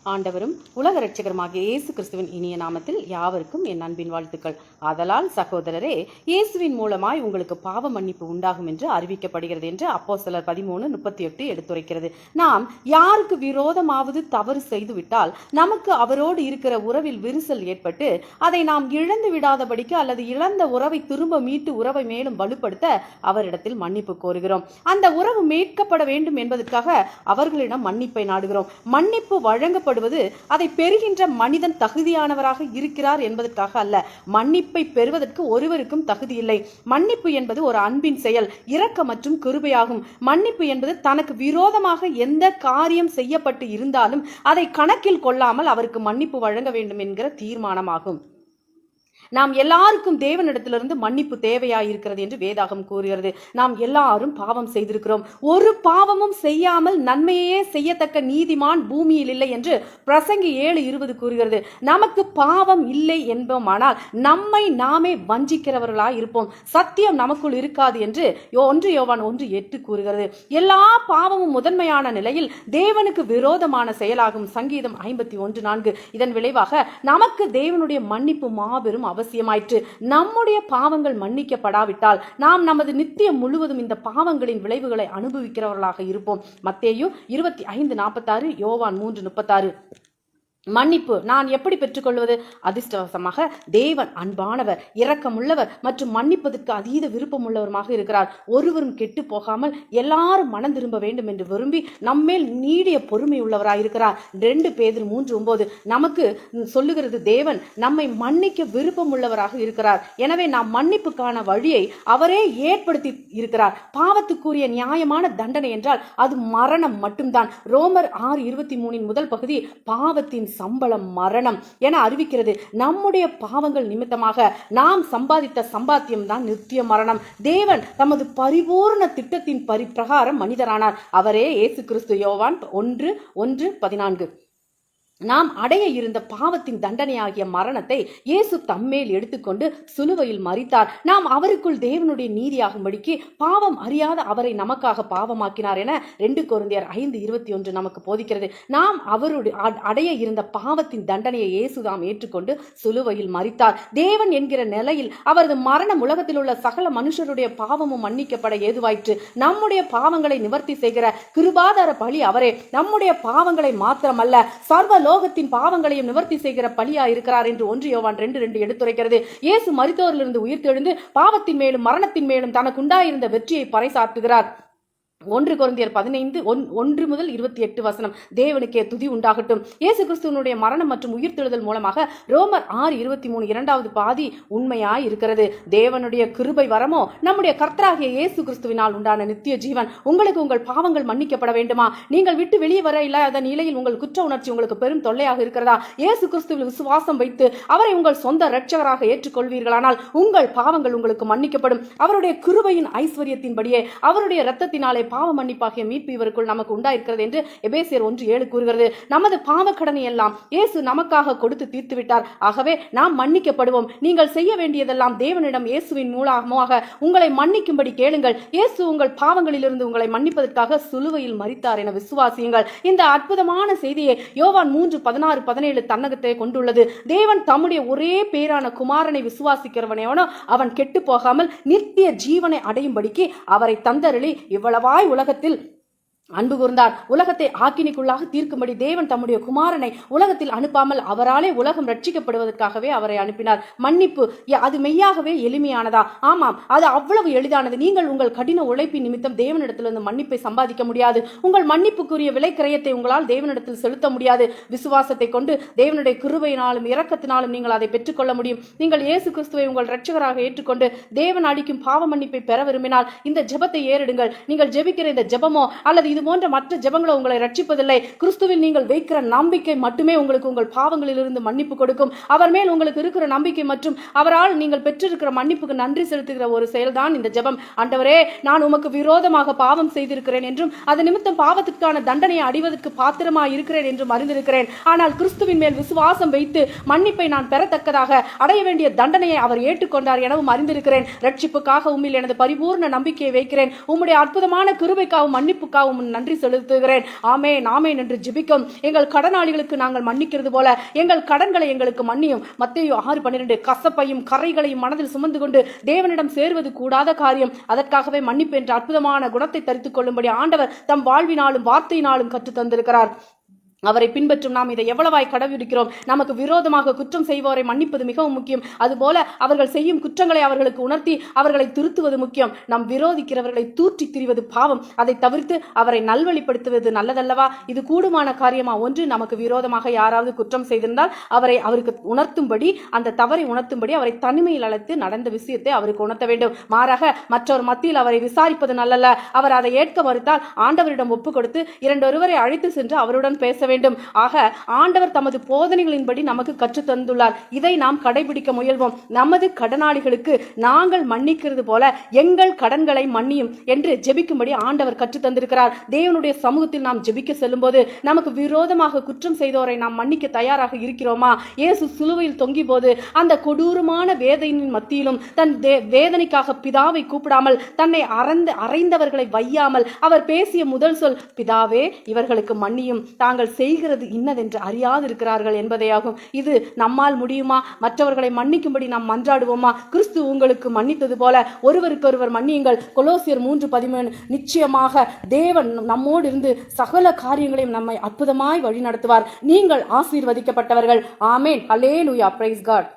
ஆண்டவரும் உலக இரட்சகருமாகிய இயேசு கிறிஸ்துவின் இனிய நாமத்தில் யாவருக்கும் என் அன்பின் வாழ்த்துக்கள். ஆதலால் சகோதரரே, இயேசுவின் மூலமாய் உங்களுக்கு பாவ மன்னிப்பு உண்டாகும் என்று அறிவிக்கப்படுகிறது என்று அப்போஸ்தலர் 13:38 எடுத்துரைக்கிறது. நாம் யாருக்கு விரோதமாவது தவறு செய்துவிட்டால் நமக்கு அவரோடு இருக்கிற உறவில் விரிசல் ஏற்பட்டு அதை நாம் இழந்து விடாதபடிக்கு அல்லது இழந்த உறவை திரும்ப மீட்டு உறவை மேலும் வலுப்படுத்த அவரிடத்தில் மன்னிப்பு கோருகிறோம். அந்த உறவு மீட்கப்பட வேண்டும் என்பதற்காக அவர்களிடம் மன்னிப்பை நாடுகிறோம். மன்னிப்பு வழங்கப்படுவது அதை பெறுகின்ற மனிதன் தகுதியானவராக இருக்கிறார் என்பதற்காக அல்ல. மன்னிப்பை பெறுவதற்கு ஒருவருக்கும் தகுதி இல்லை. மன்னிப்பு என்பது ஒரு அன்பின் செயல், இரக்கம் மற்றும் கிருபையாகும். மன்னிப்பு என்பது தனக்கு விரோதமாக எந்த காரியம் செய்யப்பட்டு இருந்தாலும் அதை கணக்கில் கொள்ளாமல் அவருக்கு மன்னிப்பு வழங்க வேண்டும் என்கிற தீர்மானமாகும். நாம் எல்லாருக்கும் தேவனிடத்திலிருந்து மன்னிப்பு தேவையாயிருக்கிறது என்று வேதாகம் கூறுகிறது. நாம் எல்லாரும் பாவம் செய்திருக்கிறோம். ஒரு பாவமும் செய்யாமல் நன்மையே செய்யத்தக்க நீதிமான் பூமியில் இல்லை என்று பிரசங்கி 7:20 கூறுகிறது. நமக்கு பாவம் இல்லை என்போமானால் நம்மை நாமே வஞ்சிக்கிறவர்களாய் இருப்போம். சத்தியம் நமக்குள் இருக்காது என்று 1 யோவான் 1:8 கூறுகிறது. எல்லா பாவமும் முதன்மையான நிலையில் தேவனுக்கு விரோதமான செயலாகும். சங்கீதம் 51:4. இதன் விளைவாக நமக்கு தேவனுடைய மன்னிப்பு மாபெரும் அவசியமாயிற்று. நம்முடைய பாவங்கள் மன்னிக்கப்படாவிட்டால் நாம் நமது நித்தியம் முழுவதும் இந்த பாவங்களின் விளைவுகளை அனுபவிக்கிறவர்களாக இருப்போம். மத்தேயு 25:46, யோவான் 3:36. மன்னிப்பு நான் எப்படி பெற்றுக்கொள்வது? அதிர்ஷ்டவசமாக தேவன் அன்பானவர், இரக்கமுள்ளவர் மற்றும் மன்னிப்பதற்கு அதீத விருப்பம் உள்ளவருமாக இருக்கிறார். ஒருவரும் கெட்டு போகாமல் எல்லாரும் மனம் திரும்ப வேண்டும் என்று விரும்பி நம்மேல் நீடிய பொறுமை உள்ளவராயிருக்கிறார். 2 பேதுரு 3:9 நமக்கு சொல்லுகிறது. தேவன் நம்மை மன்னிக்க விருப்பம் உள்ளவராக இருக்கிறார். எனவே நாம் மன்னிப்புக்கான வழியை அவரே ஏற்படுத்தி இருக்கிறார். பாவத்துக்குரிய நியாயமான தண்டனை என்றால் அது மரணம் மட்டும்தான். ரோமர் 6:23 முதல் பகுதி பாவத்தின் சம்பளம் மரணம் என அறிவிக்கிறது. நம்முடைய பாவங்கள் நிமித்தமாக நாம் சம்பாதித்த சம்பாத்தியம் தான் நித்திய மரணம். தேவன் தமது பரிபூர்ண திட்டத்தின் பிரகாரம் மனிதரானார். அவரே இயேசு கிறிஸ்து. யோவான் 1:14. நாம் அடைய இருந்த பாவத்தின் தண்டனையாகிய மரணத்தை இயேசு தம்மேல் எடுத்துக்கொண்டு சிலுவையில் மரித்தார். நாம் அவருக்குள் தேவனுடைய நீதியாகும்படிக்கு பாவம் அறியாத அவரை நமக்காக பாவமாக்கினார் என 2 கொரிந்தியர் 5:21 நமக்கு போதிக்கிறது. நாம் அவருடைய அடைய இருந்த பாவத்தின் தண்டனையை இயேசு தாம் ஏற்றுக்கொண்டு சிலுவையில் மரித்தார். தேவன் என்கிற நிலையில் அவரது மரணம் உலகத்தில் உள்ள சகல மனுஷருடைய பாவமும் மன்னிக்கப்பட ஏதுவாயிற்று. நம்முடைய பாவங்களை நிவர்த்தி செய்கிற கிருபாதார பலி அவரே. நம்முடைய பாவங்களை மாத்திரமல்ல, சர்வ லோகத்தின் பாவங்களையும் நிவர்த்தி செய்கிற பலியா இருக்கிறார் என்று 1 யோவான் 2:2 எடுத்துரைக்கிறது. இயேசு மரித்தோரிலிருந்து உயிர்த்தெழுந்து பாவத்தின் மேலும் மரணத்தின் மேலும் தனக்கு உண்டாயிருந்த வெற்றியை பறைசாற்றுகிறார். 1 கொரிந்தியர் 15:1-28 தேவனுக்கே துதி உண்டாகட்டும். இயேசு கிறிஸ்துவனுடைய மரணம் மற்றும் உயிர்த்தெழுதல் மூலமாக ரோமர் 6:23 இரண்டாவது பாதி உண்மையாய் இருக்கிறது. தேவனுடைய கிருபை வரமோ நம்முடைய கர்த்தராகிய இயேசு கிறிஸ்துவினால் உண்டான நித்திய ஜீவன். உங்களுக்கு உங்கள் பாவங்கள் மன்னிக்கப்பட வேண்டுமா? நீங்கள் விட்டு வெளியே வர இல்லாத நிலையில் உங்கள் குற்ற உணர்ச்சி உங்களுக்கு பெரும் தொல்லையாக இருக்கிறதா? இயேசு கிறிஸ்துவில் விசுவாசம் வைத்து அவரை உங்கள் சொந்த இரட்சகராக ஏற்றுக்கொள்வீர்களானால் உங்கள் பாவங்கள் உங்களுக்கு மன்னிக்கப்படும். அவருடைய கிருபையின் ஐஸ்வர்யத்தின்படியே அவருடைய இரத்தத்தினாலே பாவ மன்னிப்பாகிய மீட்பு இவருக்குள் நமக்கு உண்டாயிருக்கிறது என்று எபேசியர் 1:7 கூறுகிறது. நமது பாவ கடனை எல்லாம் இயேசு நமக்காக கொடுத்து தீர்த்து விட்டார். ஆகவே நாம் மன்னிக்கப்படுவோம். நீங்கள் செய்ய வேண்டியதெல்லாம் தேவனிடம் இயேசுவின் மூலமாக உங்களை மன்னிக்கும்படி கேளுங்கள். இயேசு உங்கள் பாவங்களிலிருந்து உங்களை மன்னிப்பதற்காக சிலுவையில் மரித்தார் என விசுவாசியுங்கள். இந்த அற்புதமான செய்தியை யோவான் 3:16-17 தன்னகத்தை கொண்டுள்ளது. தேவன் தம்முடைய ஒரே பேரான குமாரனை விசுவாசிக்கிறவனோ அவன் கெட்டு போகாமல் நித்திய ஜீவனை அடையும்படிக்கு அவரை தந்தருளி இவ்வளவாய் உலகத்தில் அன்பு கூர்ந்தார். உலகத்தை ஆக்கினிக்குள்ளாக தீர்க்கும்படி தேவன் தம்முடைய குமாரனை உலகத்தில் அனுப்பாமல் அவராலே உலகம் ரட்சிக்கப்படுவதற்காகவே அவரை அனுப்பினார். மன்னிப்பு அது மெய்யாகவே எளிமையானதா? ஆமாம், அது அவ்வளவு எளிதானது. நீங்கள் உங்கள் கடின உழைப்பின் நிமித்தம் தேவனிடத்திலிருந்து மன்னிப்பை சம்பாதிக்க முடியாது. உங்கள் மன்னிப்புக்குரிய விலை கிரயத்தை உங்களால் தேவனிடத்தில் செலுத்த முடியாது. விசுவாசத்தை கொண்டு தேவனுடைய கிருபையினாலும் இரக்கத்தினாலும் நீங்கள் அதை பெற்றுக்கொள்ள முடியும். நீங்கள் இயேசு கிறிஸ்துவை உங்கள் இரட்சகராக ஏற்றுக்கொண்டு தேவன் அளிக்கும் பாவ மன்னிப்பை பெற விரும்பினால் இந்த ஜெபத்தை ஏறிடுங்கள். நீங்கள் ஜெபிக்கிற இந்த ஜெபமோ அல்லது இது போன்ற மற்ற ஜெபங்களை உங்களை ரட்சிப்பதில்லை. கிறிஸ்துவில் நீங்கள் வைக்கிற நம்பிக்கை மட்டுமே உங்களுக்கு உங்கள் பாவங்களிலிருந்து மன்னிப்பு கொடுக்கும். அவர் மேல் உங்களுக்கு இருக்கிற நம்பிக்கை மற்றும் அவரால் நீங்கள் பெற்றிருக்கிற மன்னிப்புக்கு நன்றி செலுத்துகிற ஒரு செயல்தான் இந்த ஜெபம். ஆண்டவரே, நான் உமக்கு விரோதமாக பாவம் செய்திருக்கிறேன் என்றும் அது நிமித்தம் பாவத்திற்கான தண்டனையை அடைவதற்கு பாத்திரமாய் இருக்கிறேன் என்றும் அறிந்திருக்கிறேன். ஆனால் கிறிஸ்துவின் மேல் விசுவாசம் வைத்து மன்னிப்பை நான் பெறத்தக்கதாக அடைய வேண்டிய தண்டனையை அவர் ஏற்றுக்கொண்டார் எனவும் அறிந்திருக்கிறேன். ரட்சிப்புக்காக உம்மில் எனது பரிபூர்ண நம்பிக்கையை வைக்கிறேன். உம்முடைய அற்புதமான கிருபைக்காகவும் மன்னிப்புக்காகவும் நன்றி செலுத்துகிறேன். ஆமென் ஆமென் என்று ஜெபிக்கும். எங்கள் கடனாளிகளுக்கு நாங்கள் மன்னிக்கிறது போல எங்கள் கடன்களை எங்களுக்கு மன்னியும். மத்தேயு 6:12. கசப்பையும் கரைகளையும் மனதில் சுமந்து கொண்டு தேவனிடம் சேர்வது கூடாத காரியம். அதற்காகவே மன்னிப்பு என்ற அற்புதமான குணத்தை தரித்துக் கொள்ளும்படி ஆண்டவர் தம் வாழ்வினாலும் வார்த்தையினாலும் கற்றுத் தந்திருக்கிறார். அவரை பின்பற்றும் நாம் இதை எவ்வளவாய் கடைபிடிக்கிறோம்? நமக்கு விரோதமாக குற்றம் செய்வோரை மன்னிப்பது மிகவும் முக்கியம். அதுபோல அவர்கள் செய்யும் குற்றங்களை அவர்களுக்கு உணர்த்தி அவர்களை திருத்துவது முக்கியம். நாம் விரோதிக்கிறவர்களை தூற்றி திரிவது பாவம். அதை தவிர்த்து அவரை நல்வழிப்படுத்துவது நல்லதல்லவா? இது கூடுமான காரியமா? ஒன்று, நமக்கு விரோதமாக யாராவது குற்றம் செய்திருந்தால் அவருக்கு உணர்த்தும்படி, அந்த தவறை உணர்த்தும்படி அவரை தனிமையில் அழைத்து நடந்த விஷயத்தை அவருக்கு உணர்த்த வேண்டும். மாறாக மற்றொரு மத்தியில் அவரை விசாரிப்பது நல்லல்ல. அவர் அதை ஏற்க மறுத்தால் ஆண்டவரிடம் ஒப்பு கொடுத்து இரண்டொருவரை அழைத்து சென்று அவருடன் பேச வேண்டும். ஆக ஆண்டவர் தமது போதனைகளின்படி நமக்கு கற்றுத் தந்துள்ளார். இதை நாம் கடைபிடிக்க முயல்வோம். நமது கடனாளிகளுக்கு நாங்கள் மன்னிக்கிறது போல எங்கள் கடன்களை மன்னியும் என்று ஜெபிக்கும்படி ஆண்டவர் கற்றுத் தந்திருக்கிறார். தேவனுடைய சமூகத்தில் நாம் ஜெபிக்க செல்லும் போது நமக்கு விரோதமாக குற்றம் செய்தோரை நாம் மன்னிக்க தயாராக இருக்கிறோமா? இயேசு சிலுவையில் தொங்கிய போது அந்த கொடூரமான வேதனையின் மத்தியிலும் தன் வேதனைக்காக பிதாவை கூப்பிடாமல், தன்னை அறைந்தவர்களை வையாமல் அவர் பேசிய முதல் சொல், பிதாவே இவர்களுக்கு மன்னியும், தாங்கள் செய்கிறது இன்னதென்று அறியாதிருக்கிறார்கள் என்பதையாகும். இது நம்மால் முடியுமா? மற்றவர்களை மன்னிக்கும்படி நாம் மன்றாடுவோமா? கிறிஸ்து உங்களுக்கு மன்னித்தது போல ஒருவருக்கொருவர் மன்னியுங்கள். கொலோசியர் 3:13. நிச்சயமாக தேவன் நம்மோடு இருந்து சகல காரியங்களையும் நம்மை அற்புதமாய் வழி நடத்துவார். நீங்கள் ஆசீர்வதிக்கப்பட்டவர்கள். ஆமேன். அல்லேலூயா. Price God.